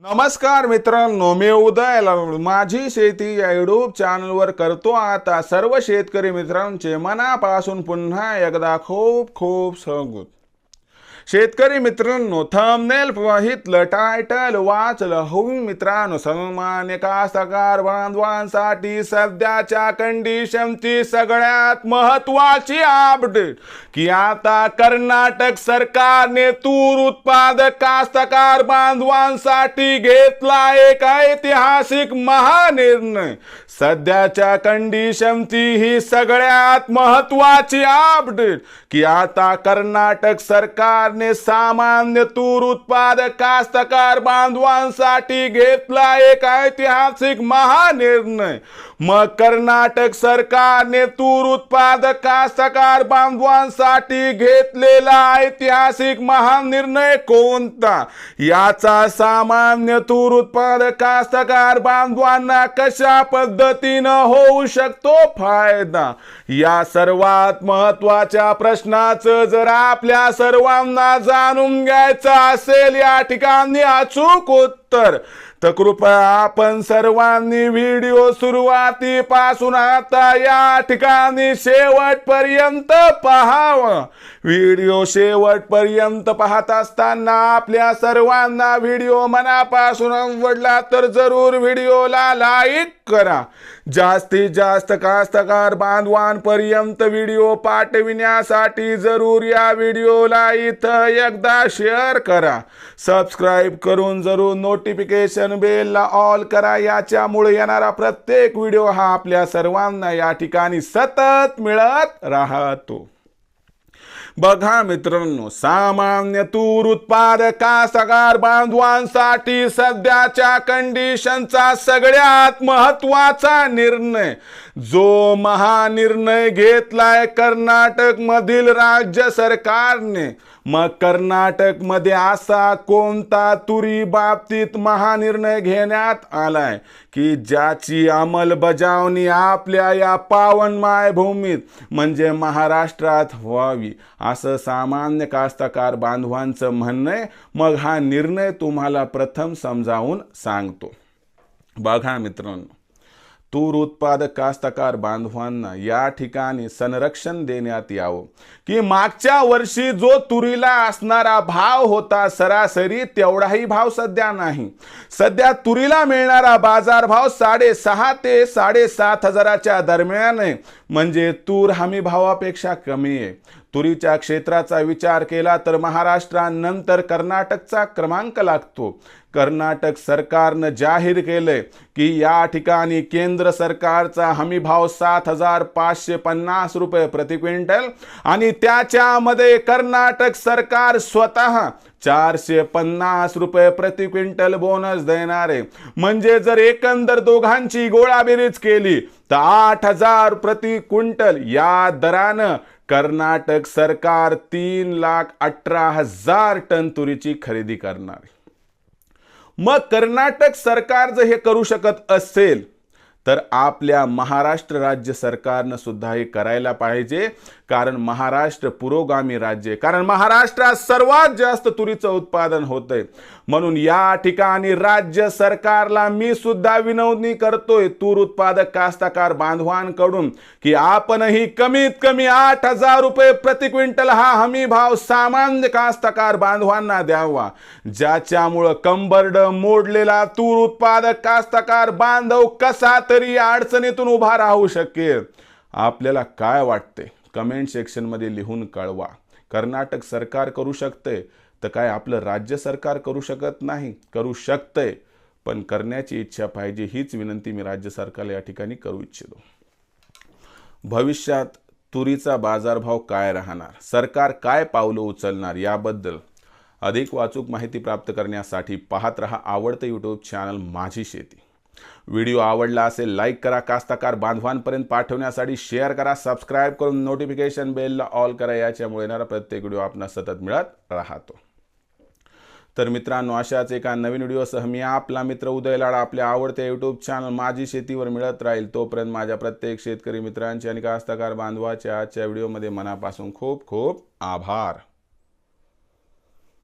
नमस्कार मित्रांनो, मी उदय माझी शेती या यूट्यूब चॅनलवर करतो आता सर्व शेतकरी मित्रांचे मनापासून पुन्हा एकदा खूप खूप स्वागत. शेतकरी मित्रांनो, थंबनेल पाहितलं, टायटल वाचलं हो मित्रांनो, सामान्य कास्तकार बांधवांसाठी सध्याच्या कंडिशनची सगळ्यात महत्वाची अपडेट की आता कर्नाटक सरकारने तूर उत्पादक कास्तकार बांधवांसाठी घेतला एक ऐतिहासिक महानिर्णय. सध्याच्या कंडिशनची ही सगळ्यात महत्वाची अपडेट की आता कर्नाटक सरकारने सामान्य तूर उत्पादक कास्तकार बांधवांसाठी घेतला एक ऐतिहासिक महानिर्णय. मग कर्नाटक सरकारने तूर उत्पादक कास्तकार बांधवांसाठी घेतलेला ऐतिहासिक महानिर्णय कोणता, याचा सामान्य तूर उत्पादक कास्तकार बांधवांना कशा पद्धतीनं होऊ शकतो फायदा, या सर्वात महत्वाच्या प्रश्नाचं जर आपल्या सर्वांना जाणून घ्यायचं असेल या ठिकाणी अचूक उत्तर, तर कृपया आपण सर्वांनी व्हिडिओ सुरुवातीपासून आता या ठिकाणी शेवटपर्यंत पाहावा. व्हिडिओ शेवटपर्यंत पाहत असताना आपल्या सर्वांना व्हिडिओ मनापासून आवडला तर जरूर व्हिडिओला लाईक करा. जास्तीत जास्त कास्तकार बांधवांपर्यंत व्हिडिओ पाठविण्यासाठी जरूर या व्हिडिओला इथं एकदा शेअर करा. सबस्क्राईब करून जरूर नोटिफिकेशन बेलला ऑल करा. याच्यामुळे येणारा प्रत्येक व्हिडिओ हा आपल्या सर्वांना या ठिकाणी सतत मिळत राहतो. बघा मित्रांनो, सामान्य तूर उत्पादक कास्तकार बांधवांसाठी सध्याच्या कंडिशनचा सगळ्यात महत्वाचा निर्णय, जो महानिर्णय घेतलाय कर्नाटक मधील राज्य सरकारने. मग कर्नाटक मध्ये असा कोणता तुरी बाबतीत महानिर्णय घेण्यात आलाय की ज्याची अंमलबजावणी आपल्या या पावन मायभूमीत म्हणजे महाराष्ट्रात व्हावी, असं सामान्य कास्तकार बांधवांचं म्हणणं आहे. मग हा निर्णय तुम्हाला प्रथम समजावून सांगतो. बघा मित्रांनो, तूर उत्पादक कास्तकार बांधवांना या ठिकाणी संरक्षण देण्यात यावं की मागच्या वर्षी जो तुरीला असणारा भाव होता सरासरी तेवढाही भाव सध्या नाही. सध्या तुरीला मिळणारा बाजारभाव 6.5 ते 7.5 हजाराच्या दरम्यान आहे, म्हणजे तूर हमी भावापेक्षा कमी आहे. तुरीच्या क्षेत्राचा विचार केला तर महाराष्ट्रानंतर कर्नाटकचा क्रमांक लागतो. कर्नाटक सरकारनं जाहीर केलंय की या ठिकाणी केंद्र सरकारचा हमी भाव 7,550 रुपये प्रति क्विंटल आणि त्याच्यामध्ये कर्नाटक सरकार स्वतः 450 रुपये प्रति क्विंटल बोनस देणार आहे. म्हणजे जर एकंदर दोघांची गोळाबेरीज केली तर 8,000 प्रति क्विंटल या दरानं कर्नाटक सरकार 3,18,000 टन तुरीची खरेदी करणार आहे. मग कर्नाटक सरकार जर हे करू शकत असेल तर आपल्या महाराष्ट्र राज्य सरकारनं सुद्धा हे करायला पाहिजे, कारण महाराष्ट्र पुरोगामी राज्य आहे, कारण महाराष्ट्रात सर्वात जास्त तुरीचं उत्पादन होतंय. म्हणून या ठिकाणी राज्य सरकारला मी सुद्धा विनवणी करतोय तूर उत्पादक कास्तकार बांधवांकडून की आपणही कमीत कमी 8,000 रुपये प्रति क्विंटल हा हमी भाव सामान्य कास्तकार बांधवांना द्यावा, ज्याच्यामुळं कंबरड मोडलेला तूर उत्पादक कास्तकार बांधव कसा तरी अडचणीतून उभा राहू शकेल. आपल्याला काय वाटते कमेंट सेक्शन मध्ये लिहून कळवा. कर्नाटक सरकार करू शकते तर काय आपलं राज्य सरकार करू शकत नाही? करू शकते, पण करण्याची इच्छा पाहिजे. हीच विनंती मी राज्य सरकारला या ठिकाणी करू इच्छितो. भविष्यात तुरीचा बाजारभाव काय राहणार, सरकार काय पावलं उचलणार, याबद्दल अधिक वाचूक माहिती प्राप्त करण्यासाठी पाहत रहा आवडतं यूट्यूब चॅनल माझी शेती. व्हिडिओ आवडला असेल लाईक करा, कास्तकार बांधवांपर्यंत पाठवण्यासाठी शेअर करा, सबस्क्राईब करून नोटिफिकेशन बेलला ऑल करा. याच्यामुळे येणारा प्रत्येक व्हिडिओ आपणास सतत मिळत राहतो. तर मित्रांनो, अशाच एका नवीन व्हिडिओसह मी आपला मित्र उदय लाड आपल्या आवडत्या यूट्यूब चॅनल माझी शेतीवर मिळत राहील. तोपर्यंत माझ्या प्रत्येक शेतकरी मित्रांचे आणि कास्तकार बांधवाच्या आजच्या व्हिडिओमध्ये मनापासून खूप खूप आभार.